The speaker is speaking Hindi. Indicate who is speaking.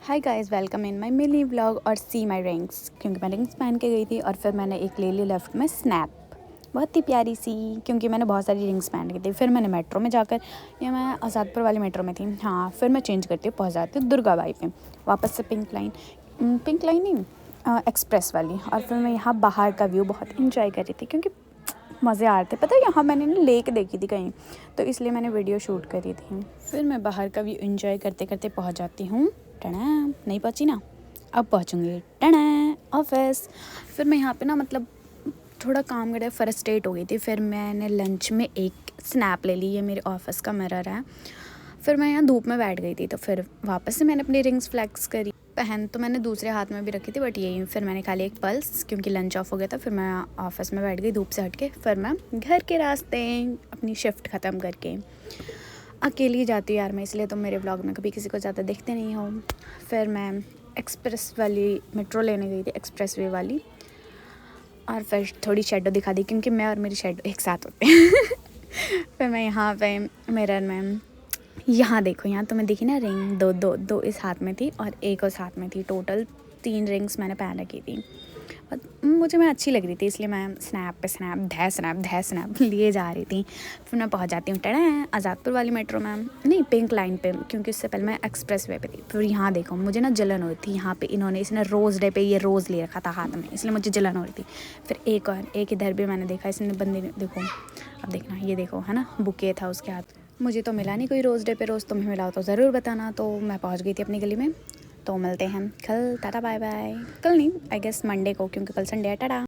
Speaker 1: Hi guys, welcome in my mini vlog और सी माय रिंग्स। क्योंकि मैं रिंग्स पहन के गई थी और फिर मैंने एक ले ली लेफ्ट में स्नैप, बहुत ही प्यारी सी, क्योंकि मैंने बहुत सारी रिंग्स पहन की थी। फिर मैंने मेट्रो में जाकर, या मैं आज़ादपुर वाली मेट्रो में थी, हाँ, फिर मैं चेंज करती हूँ, पहुँच जाती हूँ दुर्गाबाई पे, वापस से पिंक लाइन नहीं, एक्सप्रेस वाली। और फिर मैं यहाँ बाहर का व्यू बहुत इंजॉय कर रही थी, क्योंकि मज़े आ रहे थे। पता है, यहाँ मैंने ना लेक देखी थी कहीं, तो इसलिए मैंने वीडियो शूट करी थी। फिर मैं बाहर का व्यू इंजॉय करते करते पहुँच जाती हूँ, टना, नहीं पहुँची ना, अब पहुँचूँगी टना ऑफिस। फिर मैं यहाँ पे ना मतलब थोड़ा काम करे, फ्रस्ट्रेट हो गई थी। फिर मैंने लंच में एक स्नैप ले ली, ये मेरे ऑफिस का मिरर है। फिर मैं यहाँ धूप में बैठ गई थी, तो फिर वापस से मैंने अपनी रिंग्स फ्लेक्स करी। पहन तो मैंने दूसरे हाथ में भी रखी थी, बट यही फिर मैंने खा लिया एक पल्स, क्योंकि लंच ऑफ हो गया था। फिर मैं ऑफिस में बैठ गई धूप से हट के। फिर मैं घर के रास्ते अपनी शिफ्ट ख़त्म करके अकेली जाती हूँ यार मैं, इसलिए तुम मेरे व्लॉग में कभी किसी को ज़्यादा देखते नहीं हो। फिर मैं एक्सप्रेस वाली मेट्रो लेने गई थी, एक्सप्रेस वे वाली, और फिर थोड़ी शेडो दिखा दी, क्योंकि मैं और मेरी शेडो एक साथ होते हैं। फिर मैं यहाँ पे मिरर में, यहाँ देखो, यहाँ तुम्हें दिखी ना रिंग, दो इस हाथ में थी और एक उस हाथ में थी। टोटल 3 रिंग्स मैंने पहन रखी थी। और मुझे मैं अच्छी लग रही थी, इसलिए मैं स्नैप पे स्नैप लिए जा रही थी। फिर मैं पहुँच जाती हूँ टड़ा आज़ादपुर वाली मेट्रो में, नहीं, पिंक लाइन पे, क्योंकि उससे पहले मैं एक्सप्रेस वे पे थी। फिर यहाँ देखो, मुझे ना जलन हो रही थी। यहाँ पे इसने रोज़ डे पे ये रोज़ ले रखा था हाथ में, इसलिए मुझे जलन हो रही थी। फिर एक इधर भी मैंने देखा, इसने बंदे ने, देखो अब देखना, ये देखो, है ना, बुके था उसके हाथ। मुझे तो मिला नहीं कोई रोज़ डे पे रोज़, तुम्हें मिला हो तो ज़रूर बताना। तो मैं पहुँच गई थी अपनी गली में। तो मिलते हैं हम कल, टाटा बाय बाय। कल नहीं, आई गेस मंडे को, क्योंकि कल संडे है। टाटा।